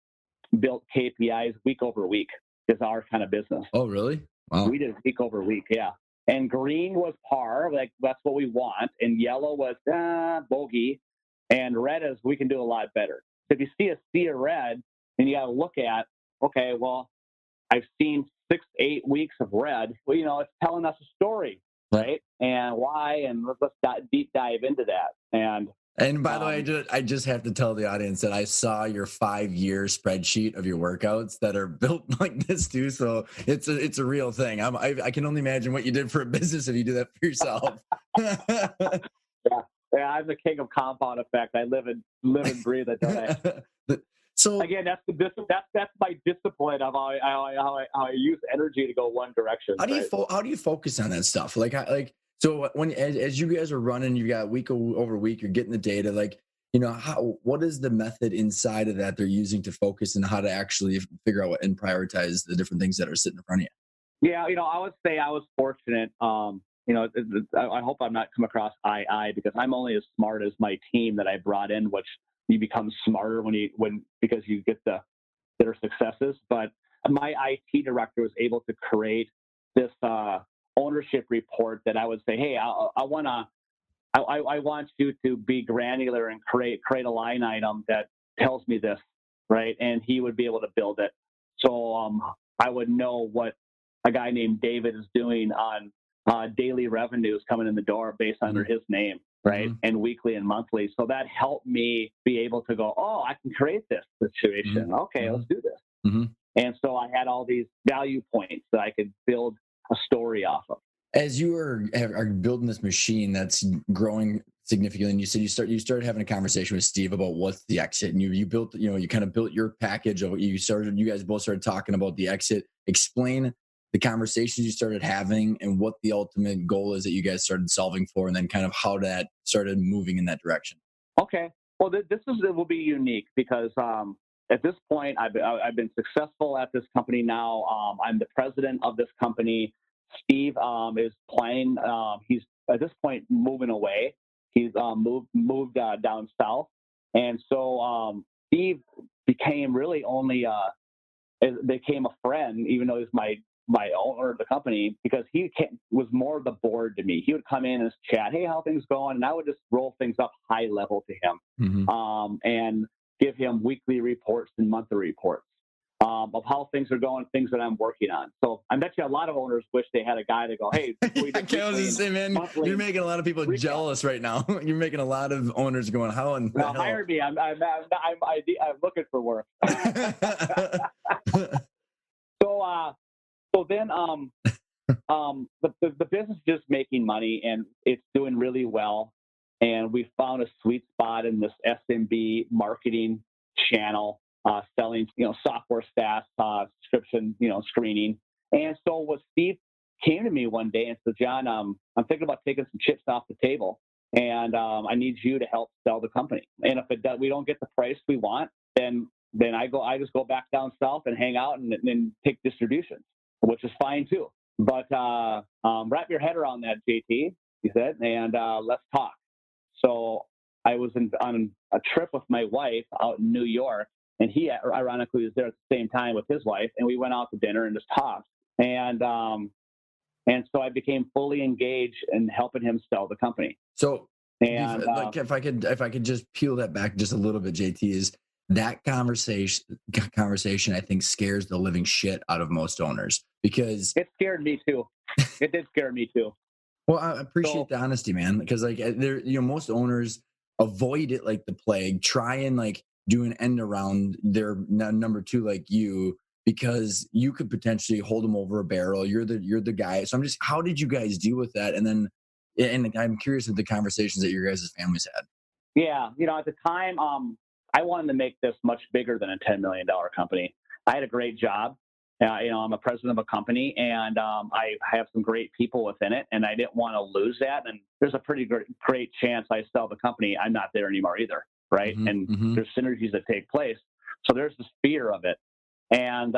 built KPIs week over week is our kind of business. Oh, really? Wow. We did week over week, yeah. And green was par, like that's what we want. And yellow was bogey. And red is we can do a lot better. So if you see a sea of red, then you got to look at, okay, well, I've seen 6 to 8 weeks of red. Well, it's telling us a story, right? And why? And let's deep dive into that. And by the way, I just have to tell the audience that I saw your 5-year spreadsheet of your workouts that are built like this too. So it's a real thing. I can only imagine what you did for a business if you do that for yourself. Yeah, I'm the king of compound effect. I live and breathe it. Don't I? So again, that's my discipline of how I use energy to go one direction. How do you focus on that stuff? So when as you guys are running, you got week over week, you're getting the data. What is the method inside of that they're using to focus and how to actually figure out and prioritize the different things that are sitting in front of you? Yeah, I would say I was fortunate. I hope I'm not come across because I'm only as smart as my team that I brought in, which you become smarter because you get their successes. But my IT director was able to create this ownership report that I would say, hey, I want you to be granular and create a line item that tells me this, right? And he would be able to build it. So I would know what a guy named David is doing on daily revenues coming in the door based under his name, right? And weekly and monthly. So that helped me be able to go, oh, I can create this situation. Okay, let's do this. And so I had all these value points that I could build a story off of. As you are building this machine that's growing significantly, and you said you started having a conversation with Steve about what's the exit, and you built, you kind of built your package of what you guys both started talking about the exit. Explain the conversations you started having and what the ultimate goal is that you guys started solving for, and then kind of how that started moving in that direction. Okay. Well, this will be unique because at this point, I've been successful at this company now. I'm the president of this company. Steve is planning. He's at this point moving away. He's moved down south, and so Steve became really only became a friend, even though he's my owner of the company, because was more of the board to me. He would come in and chat, hey, how things going, and I would just roll things up high level to him, and give him weekly reports and monthly reports of how things are going, things that I'm working on. So I bet you a lot of owners wish they had a guy to go, hey, man, you're making a lot of people jealous right now. You're making a lot of owners going, how in the hell? Hire me. I'm looking for work. So then the business is just making money, and it's doing really well. And we found a sweet spot in this SMB marketing channel, selling, software SaaS, subscription, screening. And so what Steve came to me one day and said, John, I'm thinking about taking some chips off the table, and I need you to help sell the company. And if we don't get the price we want, then I just go back down south and hang out and take distributions, which is fine too. But wrap your head around that, JT, he said, and let's talk. So I was on a trip with my wife out in New York, and he ironically was there at the same time with his wife, and we went out to dinner and just talked. And so I became fully engaged in helping him sell the company. So, and if I could just peel that back just a little bit, JT, is that conversation I think scares the living shit out of most owners, because it scared me too. It did scare me too. Well, I appreciate the honesty, man, because most owners avoid it like the plague, try and do an end around their number two like you, because you could potentially hold them over a barrel. You're the guy. So how did you guys deal with that? And I'm curious of the conversations that your guys' families had. Yeah, at the time, I wanted to make this much bigger than a $10 million company. I had a great job. I'm a president of a company, and I have some great people within it, and I didn't want to lose that. And there's a pretty great chance I sell the company, I'm not there anymore either, right? And there's synergies that take place. So there's this fear of it. And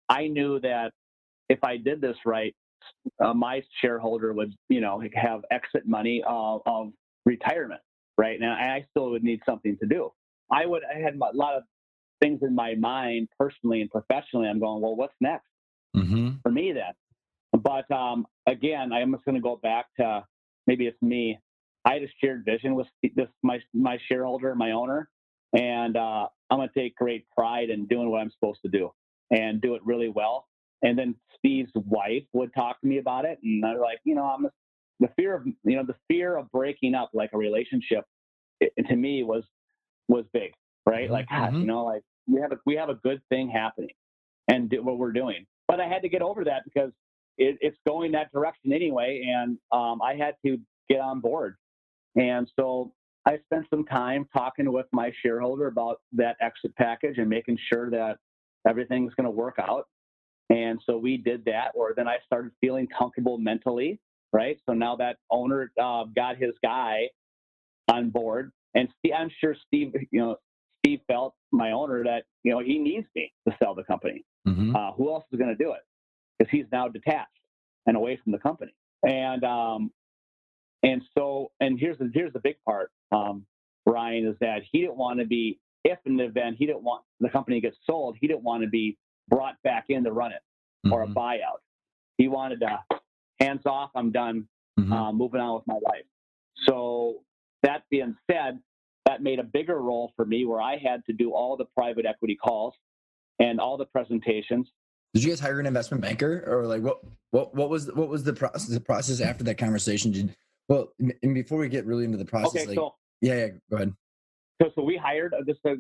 I knew that if I did this right, my shareholder would, have exit money of retirement, right? And I still would need something to do. I had a lot of things in my mind, personally and professionally. I'm going, well, what's next for me then? But again, I'm just going to go back to, maybe it's me. I had a shared vision with my shareholder, my owner, and I'm going to take great pride in doing what I'm supposed to do and do it really well. And then Steve's wife would talk to me about it, and I was like, the fear of breaking up like a relationship, to me was big, right? We have a good thing happening and do what we're doing. But I had to get over that because it's going that direction anyway, and I had to get on board. And so I spent some time talking with my shareholder about that exit package and making sure that everything's going to work out. And so we did that, or then I started feeling comfortable mentally, right? So now that owner got his guy on board, and I'm sure Steve felt, my owner, that he needs me to sell the company. Who else is going to do it? Because he's now detached and away from the company. And here's the big part, Ryan, is that he didn't want to be, if in the event he didn't want the company to get sold, he didn't want to be brought back in to run it or a buyout. He wanted to, hands off, I'm done, moving on with my life. So that being said, that made a bigger role for me, where I had to do all the private equity calls and all the presentations. Did you guys hire an investment banker, or what was the process? The process after that conversation? And before we get really into the process, okay, go ahead. So we hired, just to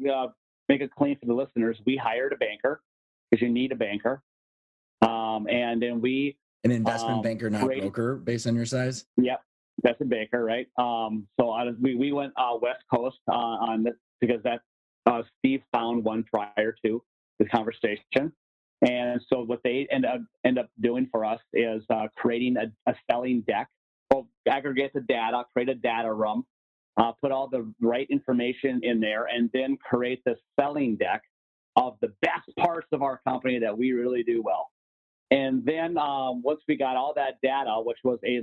make it clean for the listeners, we hired a banker, because you need a banker, and then an investment banker, not broker, based on your size. Yep. That's a banker, right? So we went West Coast on this, because that Steve found one prior to the conversation. And so what they end up doing for us is creating a selling deck. Well, aggregate the data, create a data room, put all the right information in there, and then create the selling deck of the best parts of our company that we really do well. And then once we got all that data, which was a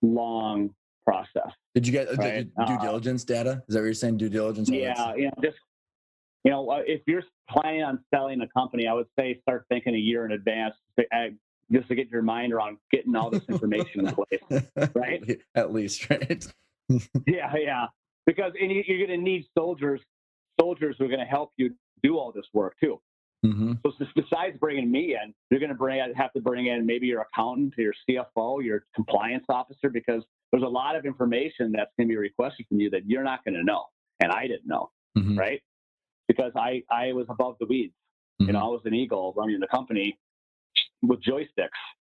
long process. Did you get due diligence data? Is that what you're saying? Due diligence? Yeah, if you're planning on selling a company, I would say start thinking a year in advance, just to get your mind around getting all this information in place, right? At least, right? Yeah. Because you're going to need soldiers who are going to help you do all this work too. Mm-hmm. So besides bringing me in, you're going to have to bring in maybe your accountant, your CFO, your compliance officer, because there's a lot of information that's going to be requested from you that you're not going to know, and I didn't know, mm-hmm. right? Because I was above the weeds. Mm-hmm. I was an eagle running the company with joysticks,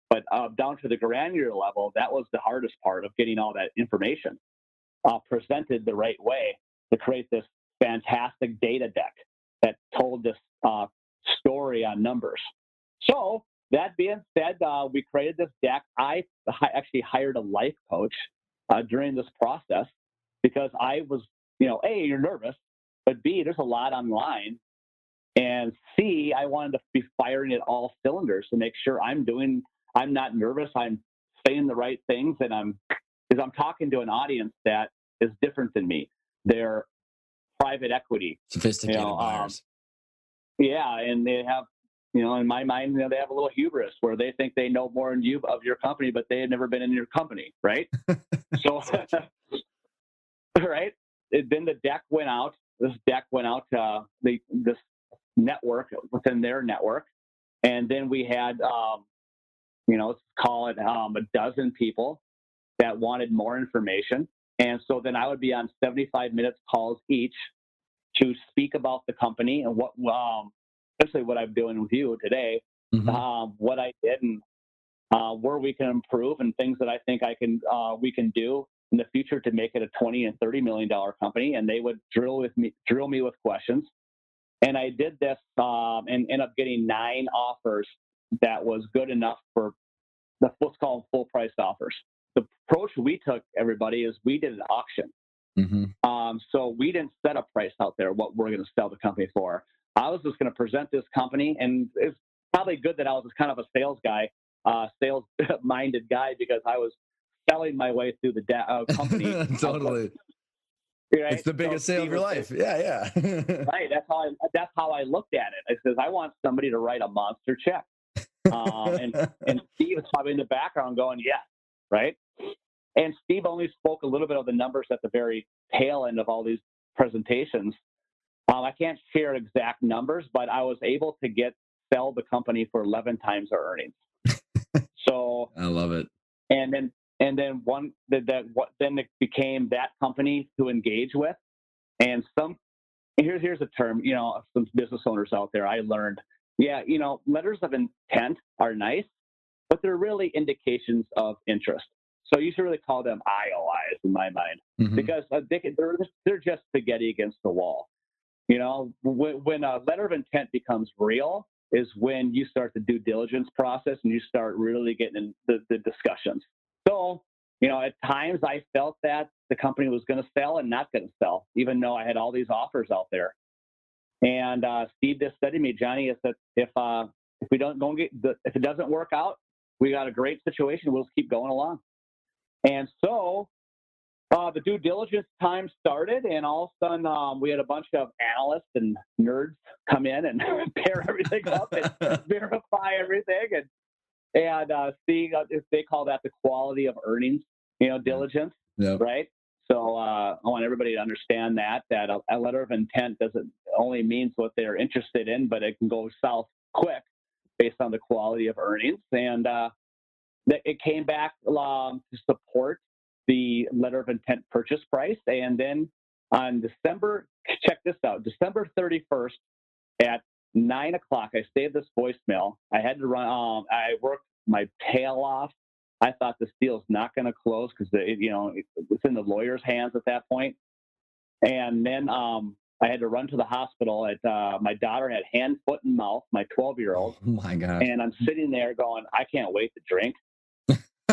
but down to the granular level, that was the hardest part of getting all that information presented the right way to create this fantastic data deck that told this story on numbers. So that being said, we created this deck. I actually hired a life coach during this process because I was, A, you're nervous, but B, there's a lot online. And C, I wanted to be firing at all cylinders to make sure I'm not nervous. I'm saying the right things, and because I'm talking to an audience that is different than me. They're private equity, sophisticated buyers. Yeah, and they have, in my mind, they have a little hubris where they think they know more than you of your company, but they had never been in your company, right? So, right? Then the deck went out. This deck went out to this network within their network, and then we had, let's call it a dozen people that wanted more information, and so then I would be on 75-minute calls each to speak about the company and what, essentially what I'm doing with you today, mm-hmm. What I did and where we can improve and things that I think we can do in the future to make it a $20 and $30 million company. And they would drill me with questions. And I did this and ended up getting 9 offers that was good enough for let's call them full price offers. The approach we took, everybody, is we did an auction. Mm-hmm. So we didn't set a price out there what we're going to sell the company for. I was just going to present this company, and it's probably good that I was kind of a sales-minded guy, because I was selling my way through the company. Totally. Right? It's the biggest sale of your life. Yeah. Right. That's how I looked at it. I says, I want somebody to write a monster check. And Steve is probably in the background going, yeah, right? And Steve only spoke a little bit of the numbers at the very tail end of all these presentations. I can't share exact numbers, but I was able to sell the company for 11 times our earnings. So I love it. And then then it became that company to engage with. And here's a term, some business owners out there, I learned, letters of intent are nice, but they're really indications of interest. So you should really call them IOIs in my mind, mm-hmm. because they're just spaghetti against the wall. When a letter of intent becomes real is when you start the due diligence process and you start really getting in the discussions. So, at times I felt that the company was going to sell and not going to sell, even though I had all these offers out there. And Steve just said to me, Johnny, is that if it doesn't work out, we got a great situation. We'll just keep going along. And so the due diligence time started, and all of a sudden we had a bunch of analysts and nerds come in and pair everything up and verify everything and see if they call that the quality of earnings, diligence, yep. Right? So I want everybody to understand that a letter of intent doesn't only means what they're interested in, but it can go south quick based on the quality of earnings. And it came back to support the letter of intent purchase price. And then on check this out, December 31st at 9 o'clock, I saved this voicemail. I had to run, I worked my tail off. I thought this deal's not going to close because it's in the lawyer's hands at that point. And then I had to run to the hospital. My daughter had hand, foot, and mouth, my 12-year-old. Oh my God. And I'm sitting there going, I can't wait to drink.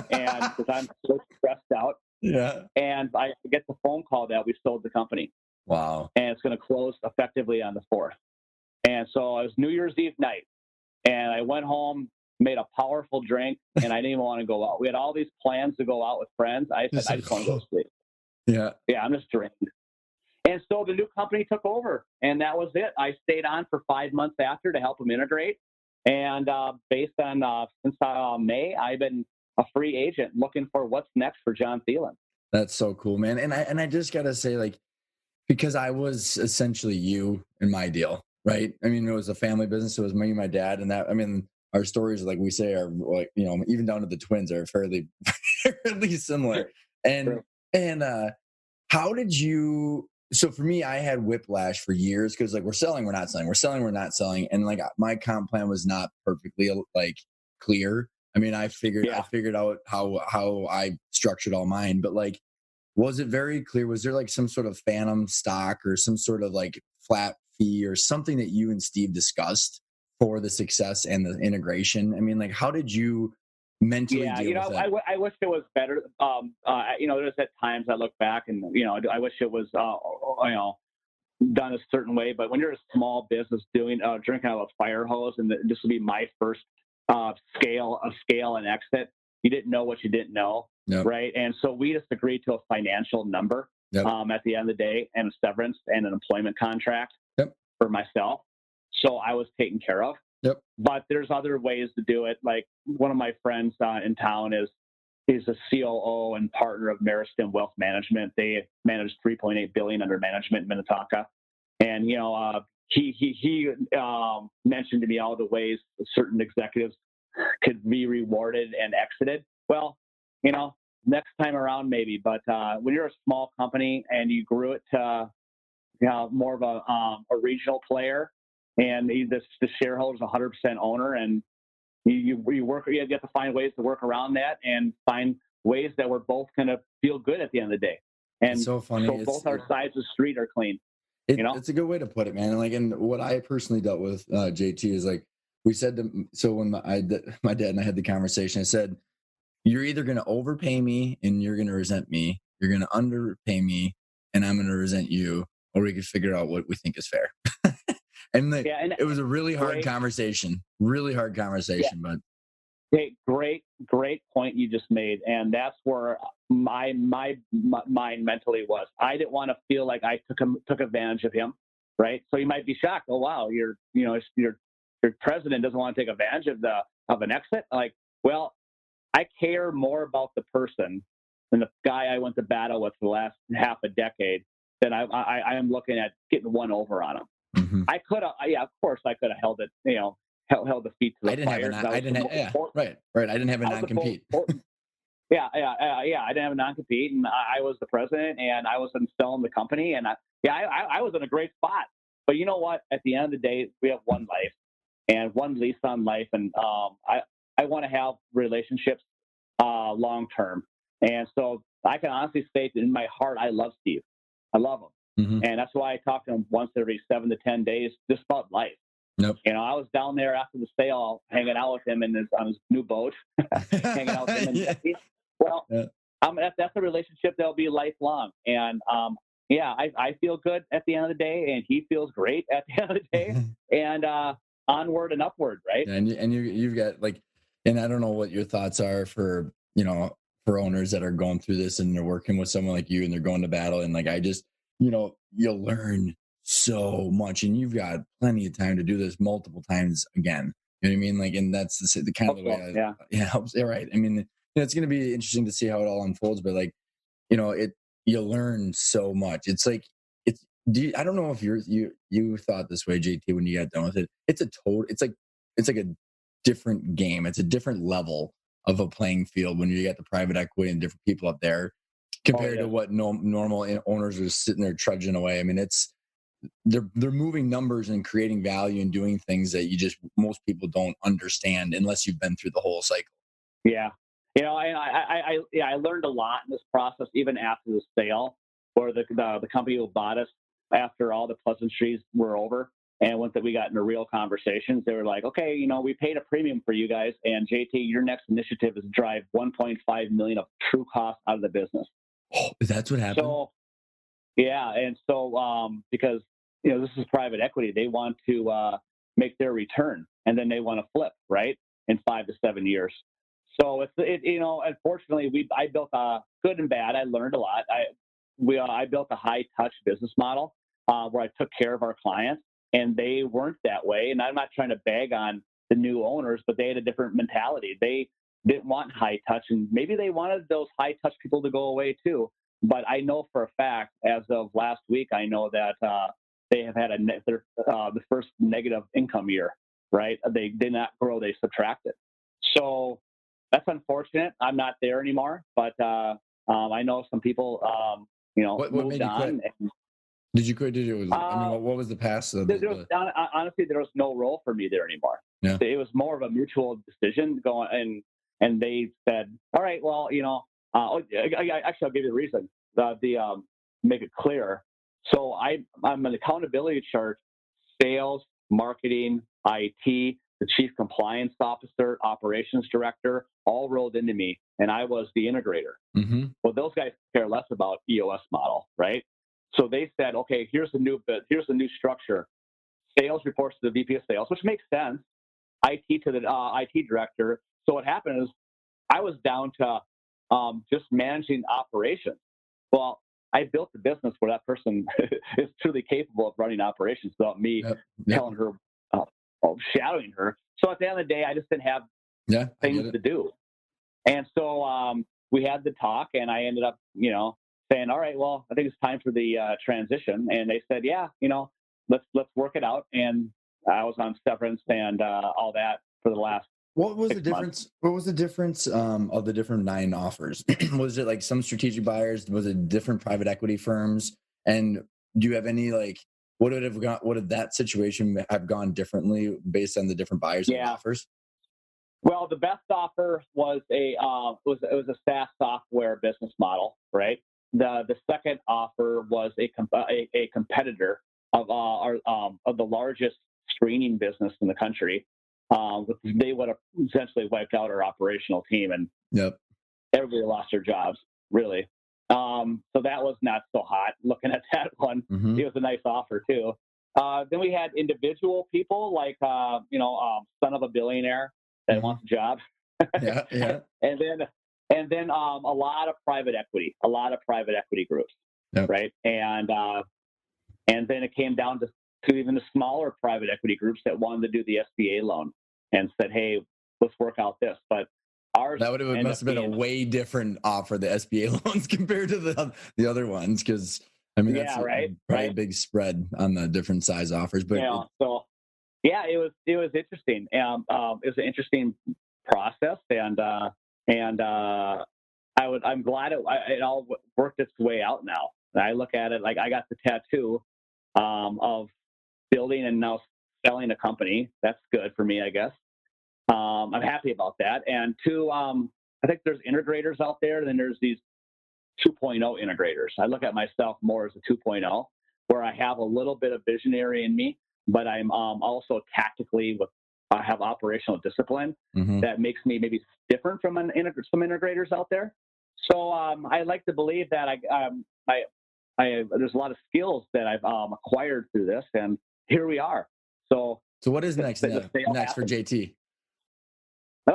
And because I'm so stressed out. Yeah. And I get the phone call that we sold the company. Wow. And it's going to close effectively on the 4th. And so it was New Year's Eve night, and I went home, made a powerful drink, and I didn't even want to go out. We had all these plans to go out with friends. I said, I just want to go to sleep. Yeah. Yeah, I'm just drained. And so the new company took over, and that was it. I stayed on for 5 months after to help them integrate. And based on since May, I've been a free agent looking for what's next for Jon Thielen. That's so cool, man. And I just gotta say, like, because I was essentially you in my deal, right? I mean, it was a family business. It was me and my dad, and that, I mean, our stories, like we say, are like, you know, even down to the twins are fairly similar. And True. and how did you? So for me, I had whiplash for years because like we're selling, we're not selling, we're selling, we're not selling, and like my comp plan was not perfectly like clear. I mean, I figured out how I structured all mine, but like, was it very clear? Was there like some sort of phantom stock or some sort of like flat fee or something that you and Steve discussed for the success and the integration? I mean, like, how did you mentally deal with that? I wish it was better. There's at times I look back and, I wish it was, done a certain way. But when you're a small business drinking out of a fire hose, and this will be my first scale and exit, you didn't know what you didn't know. Yep. Right. And so we just agreed to a financial number at the end of the day, and a severance and an employment contract for myself. So I was taken care of. Yep. But there's other ways to do it. Like one of my friends in town he's a COO and partner of Meristem Wealth Management. They manage $3.8 billion under management in Minnetonka. And, he mentioned to me all the ways certain executives could be rewarded and exited. Well, next time around maybe. But when you're a small company and you grew it to more of a regional player, and the shareholder's 100% owner, and you have to find ways to work around that and find ways that we're both going to feel good at the end of the day. And it's so funny. So both our sides of the street are clean. It's a good way to put it, man. And what I personally dealt with, JT, is like we said so when my dad and I had the conversation, I said, you're either going to overpay me and you're going to resent me, you're going to underpay me and I'm going to resent you, or we could figure out what we think is fair. And it was a really hard conversation, but hey, great point you just made. And that's where my mind mentally was. I didn't want to feel like I took advantage of him. Right. So you might be shocked. Oh, wow. Your president doesn't want to take advantage of an exit. Like, well, I care more about the person than the guy I went to battle with for the last half a decade than I am looking at getting one over on him. Mm-hmm. I could have, of course, I could have held it, held the feet to the fire. I didn't have a non-compete. I didn't have a non-compete, and I was the president, and I was selling the company, and I was in a great spot. But you know what? At the end of the day, we have one life and one lease on life, and I want to have relationships long term. And so I can honestly state that in my heart, I love Steve. I love him. Mm-hmm. And that's why I talk to him once every 7 to 10 days, just about life. Nope. I was down there after the sale, hanging out with him on his new boat, hanging out with him. Well, that's a relationship that'll be lifelong. And I feel good at the end of the day, and he feels great at the end of the day, and onward and upward, right? And you've got and I don't know what your thoughts are for owners that are going through this and they're working with someone like you and they're going to battle, and like I just you'll learn so much, and you've got plenty of time to do this multiple times again. You know what I mean? Like, and that's the kind of the way helps. Yeah, right. I mean, it's going to be interesting to see how it all unfolds, but like, you'll learn so much. It's like, I don't know if you thought this way, JT, when you got done with it. It's like a different game. It's a different level of a playing field when you got the private equity and different people up there compared to what normal owners are sitting there trudging away. I mean, they're moving numbers and creating value and doing things that most people don't understand unless you've been through the whole cycle. Yeah. I learned a lot in this process, even after the sale, or the company who bought us, after all the pleasantries were over and once that we got into real conversations, they were like, okay, we paid a premium for you guys, and JT, your next initiative is to drive $1.5 million of true cost out of the business. Oh, that's what happened. So, yeah. And so, because this is private equity. They want to make their return, and then they want to flip, right, in 5 to 7 years. So unfortunately, I built a good and bad. I learned a lot. I built a high touch business model where I took care of our clients, and they weren't that way. And I'm not trying to bag on the new owners, but they had a different mentality. They didn't want high touch, and maybe they wanted those high touch people to go away too. But I know for a fact, as of last week, I know that they have had the first negative income year, right? They did not grow, they subtracted. So that's unfortunate. I'm not there anymore, but I know some people, what moved made you on. quit? Did you quit? What was the past? Honestly, there was no role for me there anymore. Yeah. It was more of a mutual decision going, and they said, all right, well, actually, I'll give you the reason. Make it clear. So I'm an accountability chart, sales, marketing, IT, the chief compliance officer, operations director, all rolled into me, and I was the integrator. Mm-hmm. Well, those guys care less about EOS model, right? So they said, okay, here's the new structure. Sales reports to the VP of sales, which makes sense. IT to the IT director. So what happened is I was down to just managing operations. Well, I built the business where that person is truly capable of running operations without me telling her, shadowing her. So at the end of the day, I just didn't have things to do. And so we had the talk, and I ended up, saying, all right, well, I think it's time for the transition. And they said, yeah, let's work it out. And I was on severance and all that for the last. What was the difference? What was the difference of the different 9 offers? Was it like some strategic buyers? Was it different private equity firms? And do you have any what would that situation have gone differently based on the different buyers and offers? Well, the best offer was a SaaS software business model, right? The second offer was a competitor of the largest screening business in the country. They would have essentially wiped out our operational team, and everybody lost their jobs, really. So that was not so hot. Looking at that one, It was a nice offer too. Then we had individual people like son of a billionaire that wants a job. Yeah. and then a lot of private equity groups, right? And then it came down to even the smaller private equity groups that wanted to do the SBA loan and said, hey, let's work out this. But ours must have been a way different offer, the SBA loans, compared to the other ones, because that's probably a big spread on the different size offers. But it was interesting. It was an interesting process, and I'm glad it all worked its way out now. I look at it like I got the tattoo of building and now selling a company. That's good for me, I guess. I'm happy about that. And two, I think there's integrators out there, then there's these 2.0 integrators. I look at myself more as a 2.0, where I have a little bit of visionary in me, but I'm also tactically I have operational discipline that makes me maybe different from some integrators out there. So I like to believe that there's a lot of skills that I've acquired through this, and here we are. So what is next for JT?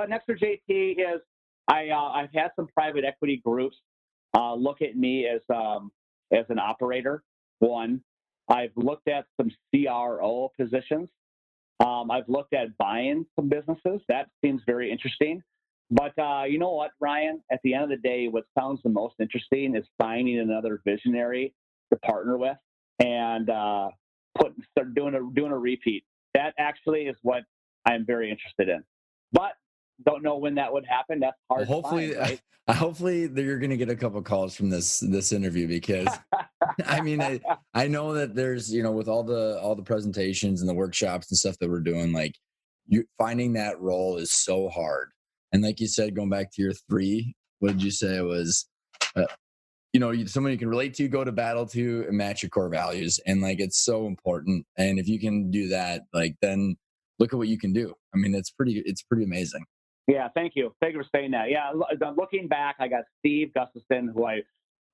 Next for JT is I've had some private equity groups look at me as an operator. One, I've looked at some CRO positions. I've looked at buying some businesses. That seems very interesting. But you know what, Ryan? At the end of the day, what sounds the most interesting is finding another visionary to partner with and start doing a repeat. That actually is what I'm very interested in. But don't know when that would happen. That's hard. Well, hopefully, to find, right? Hopefully you're going to get a couple calls from this interview, because I know that there's with all the presentations and the workshops and stuff that we're doing, finding that role is so hard. And like you said, going back to your 3, what did you say it was? Someone you can relate to, go to battle to, and match your core values. And it's so important. And if you can do that, then look at what you can do. It's pretty amazing. Yeah, thank you. Thank you for saying that. Yeah, looking back, I got Steve Gustafson, who I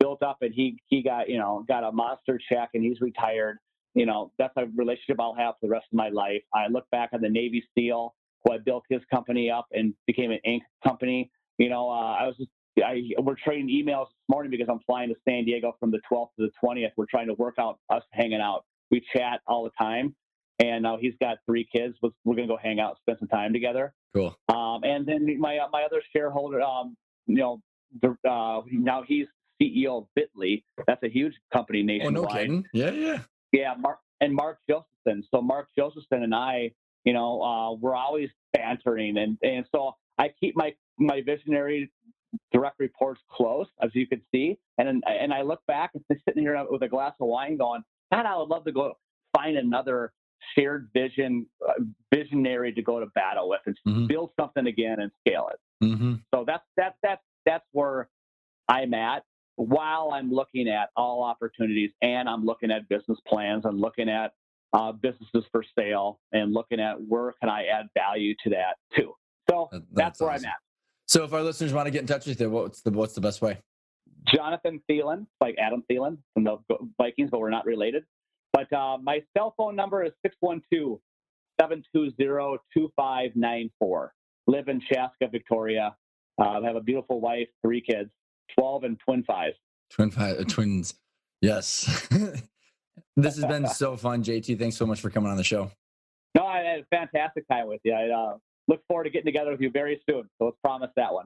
built up, and he got a monster check, and he's retired. that's a relationship I'll have for the rest of my life. I look back on the Navy SEAL who I built his company up and became an Inc. company. We're trading emails this morning because I'm flying to San Diego from the 12th to the 20th. We're trying to work out us hanging out. We chat all the time. And now he's got 3 kids. We're going to go hang out, spend some time together. Cool. And then my other shareholder, now he's CEO of Bitly. That's a huge company nationwide. Oh, no kidding. Yeah. Yeah, Mark Josephson. So Mark Josephson and I, we're always bantering, and so I keep my visionary direct reports close, as you can see, and I look back and sitting here with a glass of wine, going, God, I would love to go find another shared visionary to go to battle with and build something again and scale it. Mm-hmm. So that's where I'm at, while I'm looking at all opportunities, and I'm looking at business plans, I'm looking at businesses for sale, and looking at where can I add value to that too. So that's where awesome. I'm at. So if our listeners want to get in touch with you, what's the best way? Jonathan Thielen, like Adam Thielen from the Vikings, but we're not related. But my cell phone number is 612-720-2594. Live in Chaska, Victoria. I have a beautiful wife, 3 kids, 12 and twin 5s. Twins. Yes. This has been so fun, JT. Thanks so much for coming on the show. No, I had a fantastic time with you. I look forward to getting together with you very soon. So let's promise that one.